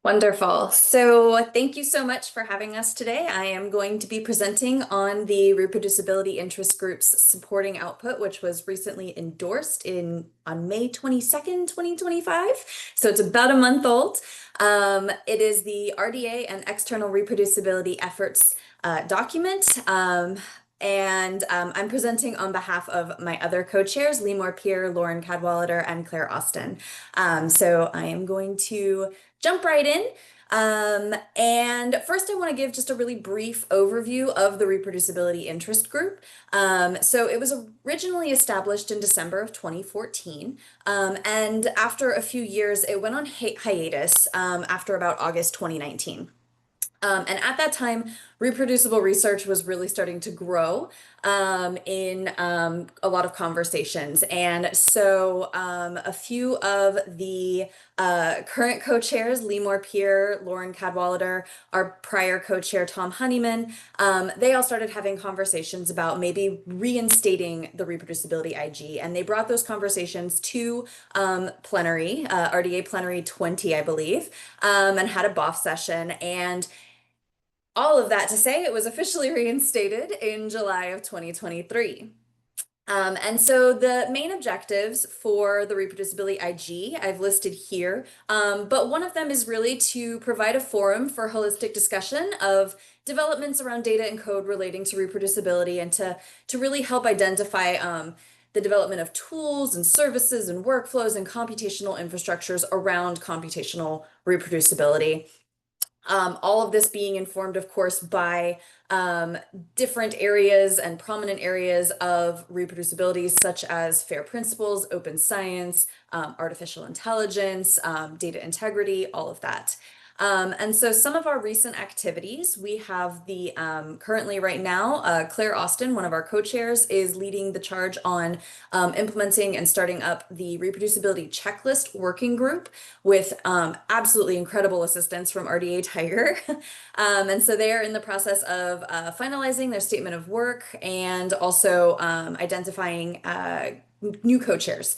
Wonderful. So thank you so much for having us today. I am going to be presenting on the Reproducibility Interest Group's supporting output, which was recently endorsed on May 22nd, 2025. So it's about a month old. It is the RDA and External Reproducibility Efforts document. I'm presenting on behalf of my other co-chairs, Lee Moore-Peer, Lauren Cadwallader, and Claire Austin. So I am going to jump right in. And first, I want to give just a really brief overview of the Reproducibility Interest Group. So it was originally established in December of 2014. And after a few years, it went on hiatus after about August 2019. And at that time, reproducible research was really starting to grow in a lot of conversations. And so a few of the current co-chairs, Lee Moore-Peer, Lauren Cadwallader, our prior co-chair, Tom Honeyman, they all started having conversations about maybe reinstating the reproducibility IG. And they brought those conversations to plenary, RDA plenary 20, I believe, and had a BOF session. And all of that to say, it was officially reinstated in July of 2023. And so the main objectives for the Reproducibility IG I've listed here, but one of them is really to provide a forum for holistic discussion of developments around data and code relating to reproducibility and to really help identify the development of tools and services and workflows and computational infrastructures around computational reproducibility. All of this being informed, of course, by different areas and prominent areas of reproducibility, such as FAIR principles, open science, artificial intelligence, data integrity, all of that. And so some of our recent activities, we have the currently right now, Claire Austin, one of our co-chairs, is leading the charge on implementing and starting up the reproducibility checklist working group with absolutely incredible assistance from RDA Tiger. And so they are in the process of finalizing their statement of work and also identifying new co-chairs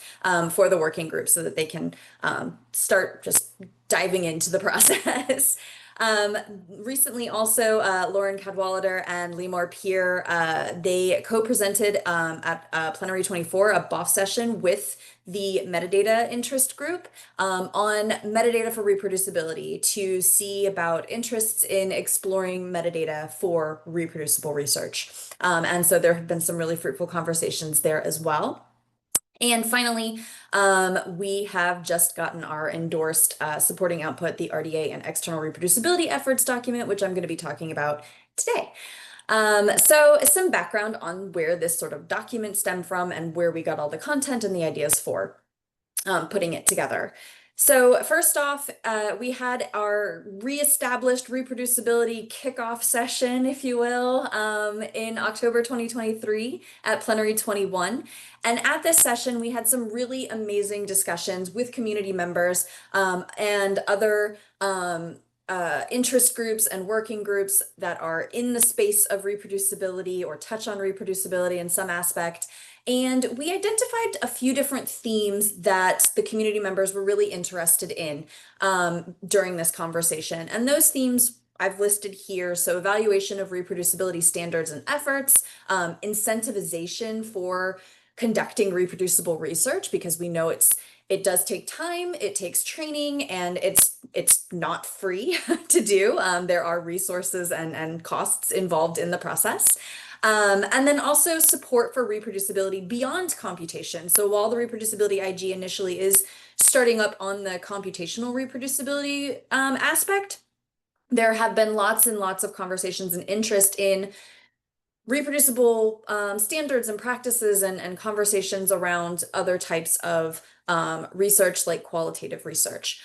for the working group so that they can start just diving into the process. Recently also, Lauren Cadwallader and Lee Moore-Peer, they co-presented at Plenary 24, a BOF session with the metadata interest group on metadata for reproducibility to see about interests in exploring metadata for reproducible research. And so there have been some really fruitful conversations there as well. And finally, we have just gotten our endorsed supporting output, the RDA and External Reproducibility Efforts document, which I'm going to be talking about today. So some background on where this sort of document stemmed from and where we got all the content and the ideas for putting it together. So first off, we had our reestablished reproducibility kickoff session, if you will, in October 2023 at Plenary 21. And at this session, we had some really amazing discussions with community members and other interest groups and working groups that are in the space of reproducibility or touch on reproducibility in some aspect. And we identified a few different themes that the community members were really interested in during this conversation. And those themes I've listed here. So evaluation of reproducibility standards and efforts, incentivization for conducting reproducible research, because we know it does take time, it takes training, and it's not free to do. There are resources and costs involved in the process. And then also support for reproducibility beyond computation. So while the reproducibility IG initially is starting up on the computational reproducibility aspect, there have been lots and lots of conversations and interest in reproducible standards and practices and conversations around other types of research, like qualitative research.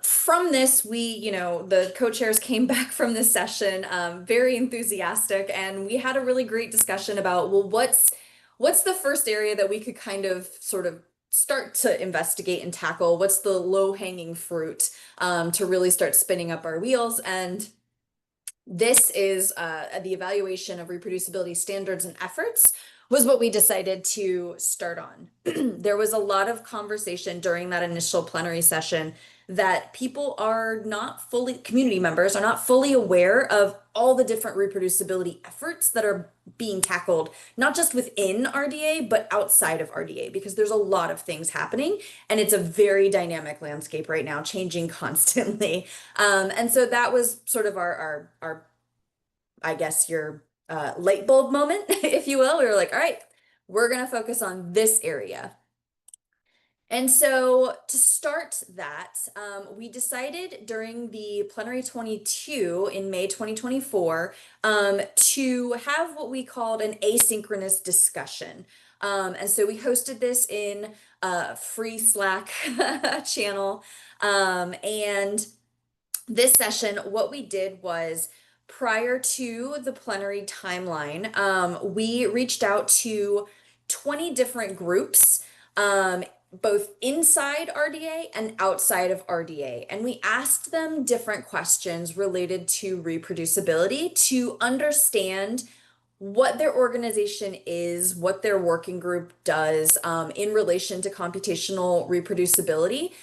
From this, the co-chairs came back from this session very enthusiastic, and we had a really great discussion about, well, what's the first area that we could kind of sort of start to investigate and tackle? What's the low-hanging fruit to really start spinning up our wheels? And this is the evaluation of reproducibility standards and efforts, was what we decided to start on. There was a lot of conversation during that initial plenary session that people are not fully, community members are not fully aware of all the different reproducibility efforts that are being tackled, not just within RDA, but outside of RDA, because there's a lot of things happening and it's a very dynamic landscape right now, changing constantly. And so that was sort of our I guess your light bulb moment, if you will. We were like, all right, we're going to focus on this area. And so to start that, we decided during the plenary 22 in May 2024 to have what we called an asynchronous discussion. And so we hosted this in a free Slack channel. And this session, what we did was prior to the plenary timeline, we reached out to 20 different groups, both inside RDA and outside of RDA. And we asked them different questions related to reproducibility to understand what their organization is, what their working group does in relation to computational reproducibility,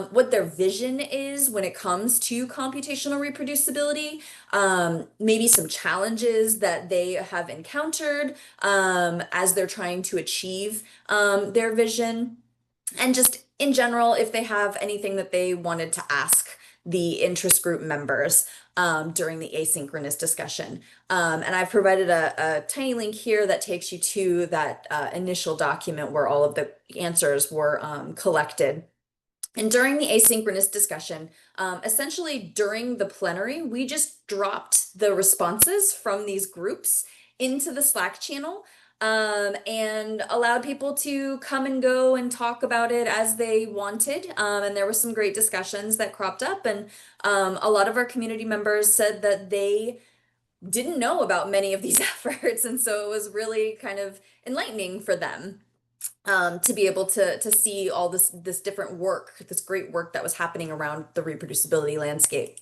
what their vision is when it comes to computational reproducibility, maybe some challenges that they have encountered as they're trying to achieve their vision, and just in general, if they have anything that they wanted to ask the interest group members during the asynchronous discussion. And I've provided a tiny link here that takes you to that initial document where all of the answers were collected. And during the asynchronous discussion, essentially during the plenary, we just dropped the responses from these groups into the Slack channel and allowed people to come and go and talk about it as they wanted. And there were some great discussions that cropped up, and a lot of our community members said that they didn't know about many of these efforts, and so it was really kind of enlightening for them to be able to see all this different work, this great work that was happening around the reproducibility landscape.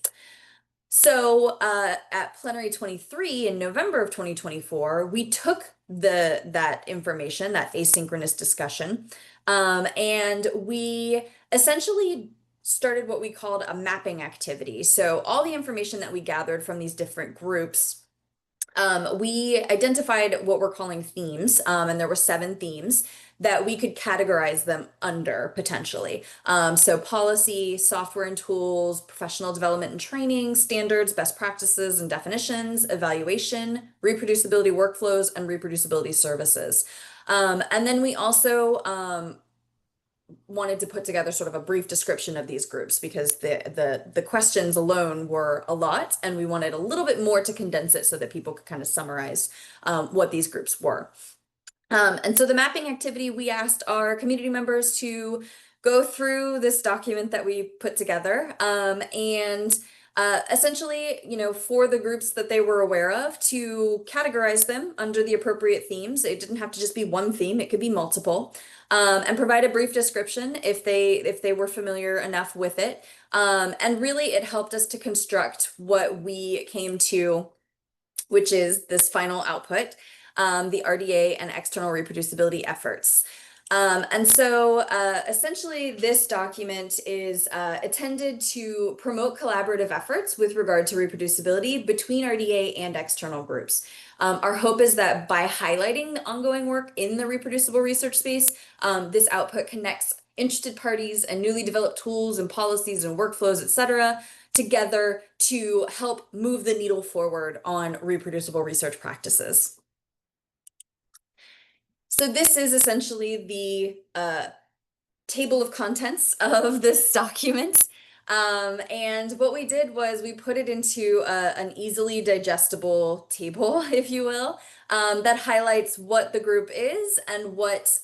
So at plenary 23 in November of 2024, we took that information, that asynchronous discussion, and we essentially started what we called a mapping activity. So all the information that we gathered from these different groups, we identified what we're calling themes, and there were 7 themes that we could categorize them under potentially. So policy, software and tools, professional development and training, standards, best practices and definitions, evaluation, reproducibility workflows, and reproducibility services. And then we also wanted to put together sort of a brief description of these groups because the questions alone were a lot, and we wanted a little bit more to condense it so that people could kind of summarize what these groups were. And so the mapping activity, we asked our community members to go through this document that we put together and essentially, for the groups that they were aware of, to categorize them under the appropriate themes. It didn't have to just be one theme, it could be multiple. And provide a brief description if they were familiar enough with it. And really it helped us to construct what we came to, which is this final output, the RDA and external reproducibility efforts. And so essentially this document is intended to promote collaborative efforts with regard to reproducibility between RDA and external groups. Our hope is that by highlighting the ongoing work in the reproducible research space, this output connects interested parties and newly developed tools and policies and workflows, et cetera, together to help move the needle forward on reproducible research practices. So this is essentially the table of contents of this document. And what we did was we put it into an easily digestible table, if you will, that highlights what the group is and what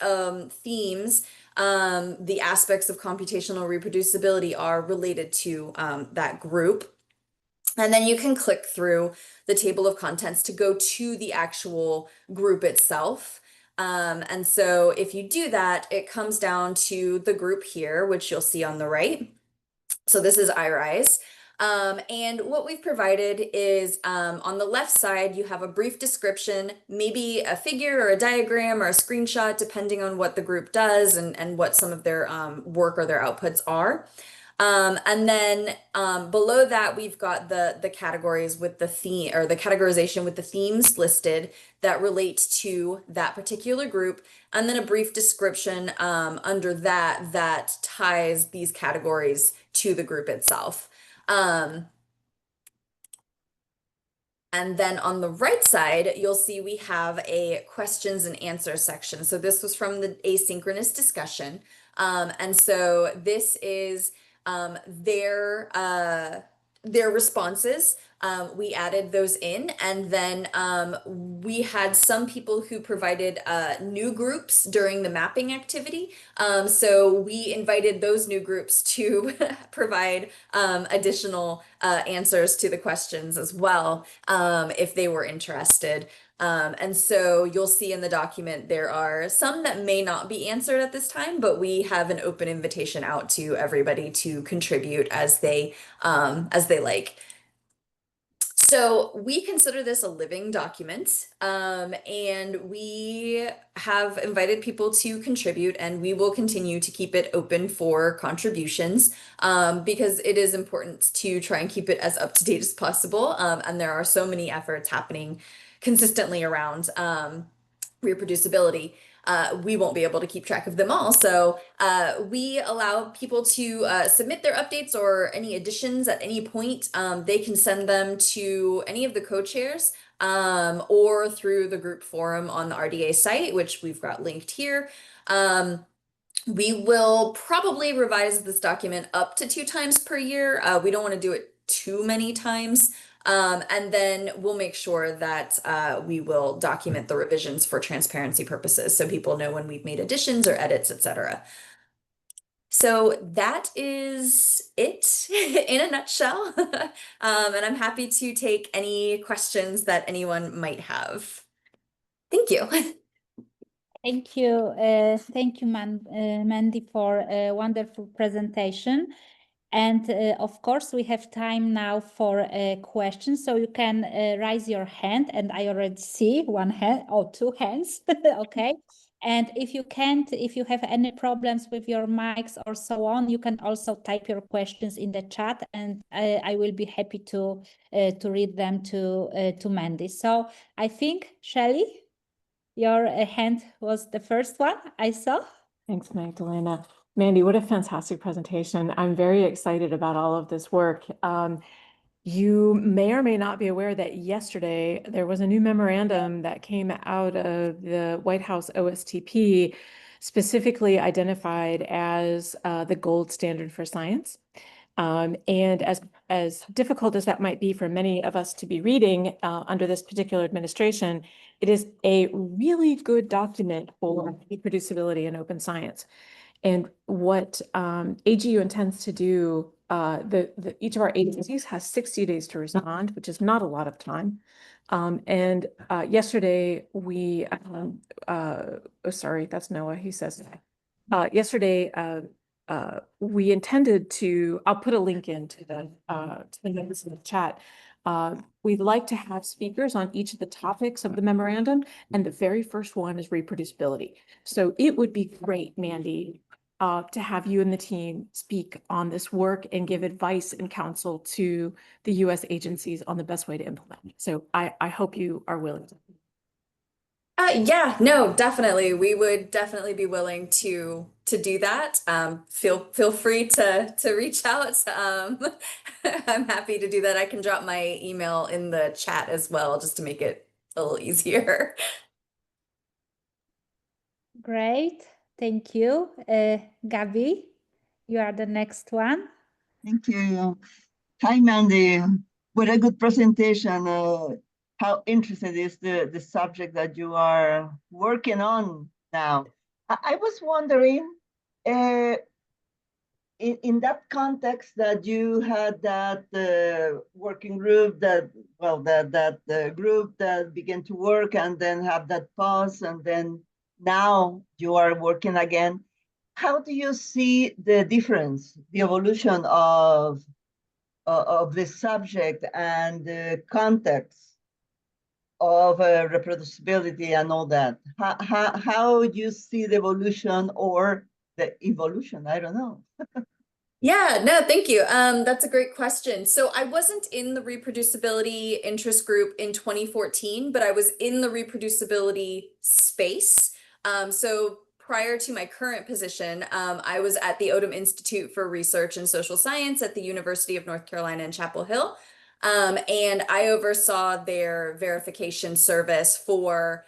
themes the aspects of computational reproducibility are related to that group. And then you can click through the table of contents to go to the actual group itself. And so if you do that, it comes down to the group here, which you'll see on the right. So this is iRise. And what we've provided is on the left side, you have a brief description, maybe a figure or a diagram or a screenshot, depending on what the group does and what some of their work or their outputs are. And then below that, we've got the categories with the theme or the categorization with the themes listed that relate to that particular group, and then a brief description under that that ties these categories to the group itself. Um, and then on the right side, you'll see we have a questions and answers section. So this was from the asynchronous discussion. And so this is their responses. We added those in, and then we had some people who provided new groups during the mapping activity. So we invited those new groups to provide additional answers to the questions as well, if they were interested. And so you'll see in the document there are some that may not be answered at this time, but we have an open invitation out to everybody to contribute as they like. So we consider this a living document, and we have invited people to contribute, and we will continue to keep it open for contributions, because it is important to try and keep it as up to date as possible. And there are so many efforts happening consistently around reproducibility. We won't be able to keep track of them all. So we allow people to submit their updates or any additions at any point. They can send them to any of the co-chairs, or through the group forum on the RDA site, which we've got linked here. We will probably revise this document up to 2 times per year. We don't want to do it too many times. And then we'll make sure that we will document the revisions for transparency purposes so people know when we've made additions or edits, etc. So that is it in a nutshell. And I'm happy to take any questions that anyone might have. Thank you. Thank you. Thank you, Mandy, for a wonderful presentation. And of course, we have time now for questions. So you can raise your hand, and I already see one hand or 2 hands. Okay. And if you have any problems with your mics or so on, you can also type your questions in the chat, and I will be happy to read them to Mandy. So I think, Shelley, your hand was the first one I saw. Thanks, Magdalena. Mandy, what a fantastic presentation. I'm very excited about all of this work. You may or may not be aware that yesterday there was a new memorandum that came out of the White House OSTP, specifically identified as the gold standard for science. And as difficult as that might be for many of us to be reading under this particular administration, it is a really good document for reproducibility in open science. And what AGU intends to do, each of our agencies has 60 days to respond, which is not a lot of time. And yesterday we, oh, sorry, that's Noah, he says. Yesterday, we intended to, I'll put a link into the notes in the chat. We'd like to have speakers on each of the topics of the memorandum, and the very first one is reproducibility. So it would be great, Mandy, to have you and the team speak on this work and give advice and counsel to the US agencies on the best way to implement it. So I hope you are willing to. Yeah, no, definitely. We would definitely be willing to do that. Feel free to reach out. I'm happy to do that. I can drop my email in the chat as well, just to make it a little easier. Great, thank you. Gabby, you are the next one. Thank you. Hi, Mandy. What a good presentation. How interested is the subject that you are working on now? I was wondering, in that context that you had that working group that, well, that group that began to work and then have that pause, and then now you are working again. How do you see the difference, the evolution of of the subject and the context of reproducibility and all that. How you see the evolution or the evolution? I don't know. Yeah, no, thank you. That's a great question. So I wasn't in the reproducibility interest group in 2014, but I was in the reproducibility space. So prior to my current position, I was at the Odum Institute for Research and Social Science at the University of North Carolina in Chapel Hill. And I oversaw their verification service for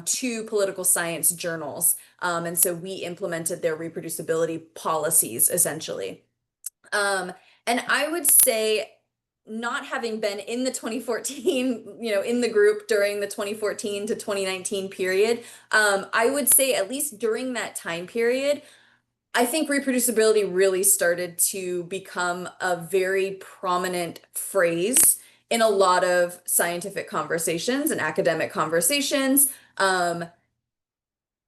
two political science journals. And so we implemented their reproducibility policies essentially. And I would say, not having been in the 2014, in the group during the 2014 to 2019 period, I would say at least during that time period, I think reproducibility really started to become a very prominent phrase in a lot of scientific conversations and academic conversations.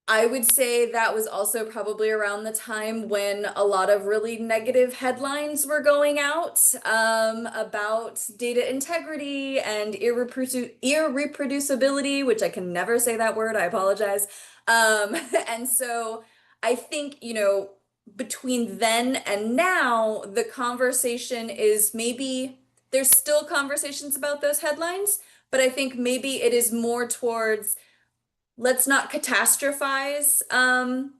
I would say that was also probably around the time when a lot of really negative headlines were going out about data integrity and irreproducibility, which I can never say that word, I apologize. And so I think, between then and now, the conversation is maybe there's still conversations about those headlines, but I think maybe it is more towards let's not catastrophize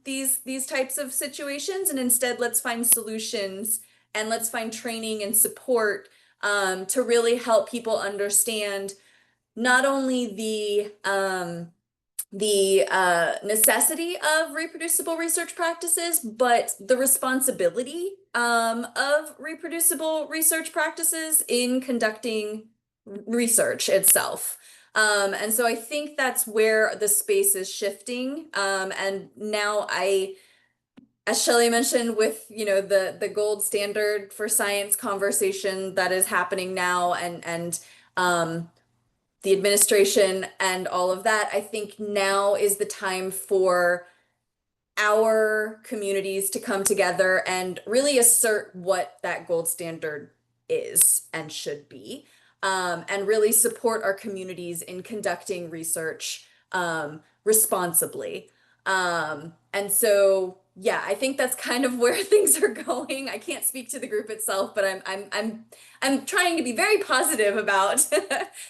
these types of situations, and instead let's find solutions and let's find training and support to really help people understand not only the necessity of reproducible research practices, but the responsibility of reproducible research practices in conducting research itself. And so I think that's where the space is shifting. And now as Shelley mentioned, with the gold standard for science conversation that is happening now, and the administration and all of that, I think now is the time for our communities to come together and really assert what that gold standard is and should be, and really support our communities in conducting research responsibly. And so, yeah, I think that's kind of where things are going. I can't speak to the group itself, but I'm trying to be very positive about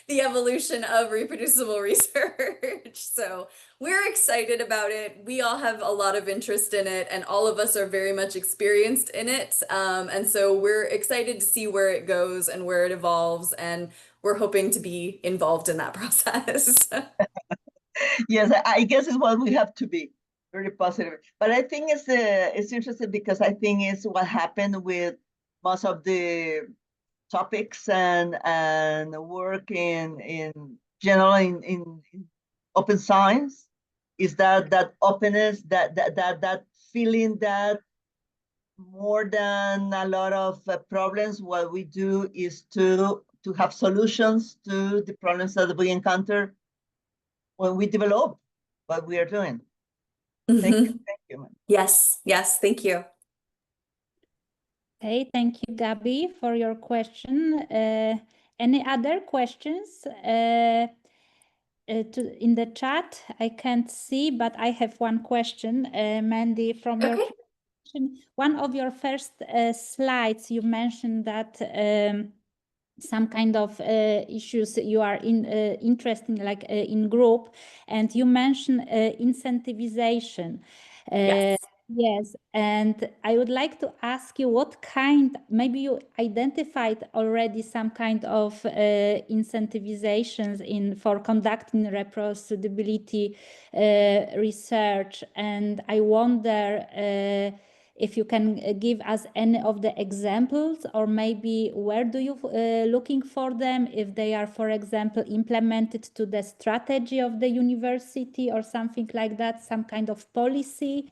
the evolution of reproducible research. So we're excited about it. We all have a lot of interest in it, and all of us are very much experienced in it. And so we're excited to see where it goes and where it evolves, and we're hoping to be involved in that process. Yes, I guess it's what we have to be, very positive. But I think it's interesting because I think it's what happened with most of the topics and work in general in open science is that openness, that feeling that more than a lot of problems, what we do is to have solutions to the problems that we encounter when we develop what we are doing. Thank you. Thank you. Yes, yes, thank you. Okay, thank you, Gabby, for your question. Any other questions? In the chat, I can't see, but I have one question, Mandy, from your Okay. presentation. One of your first slides, you mentioned that some kind of issues you are interested in, like in group, and you mentioned incentivization. Yes. Yes, and I would like to ask you what kind, maybe you identified already some kind of incentivizations for conducting reproducibility research, and I wonder if you can give us any of the examples, or maybe where do you looking for them, if they are, for example, implemented to the strategy of the university or something like that, some kind of policy.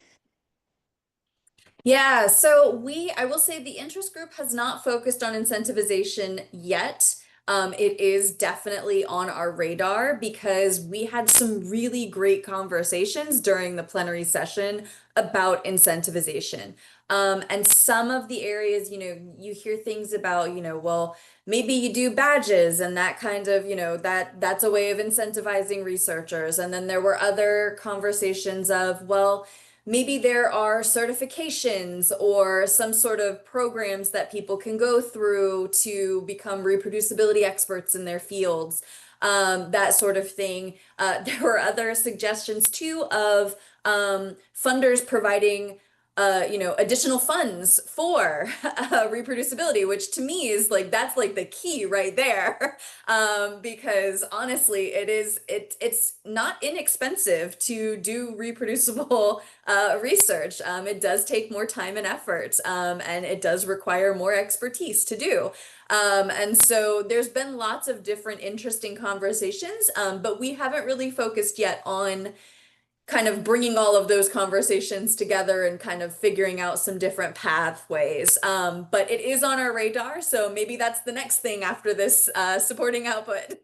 Yeah, so I will say the interest group has not focused on incentivization yet. it is definitely on our radar because we had some really great conversations during the plenary session about incentivization. And some of the areas, you hear things about, well, maybe you do badges and that kind of, that's a way of incentivizing researchers. And then there were other conversations of, well, maybe there are certifications or some sort of programs that people can go through to become reproducibility experts in their fields, that sort of thing. There were other suggestions too of funders providing additional funds for reproducibility, which to me is like, that's like the key right there. Because honestly, it's not inexpensive to do reproducible research. It does take more time and effort, and it does require more expertise to do. And so there's been lots of different interesting conversations, but we haven't really focused yet on kind of bringing all of those conversations together and kind of figuring out some different pathways. But it is on our radar, so maybe that's the next thing after this supporting output.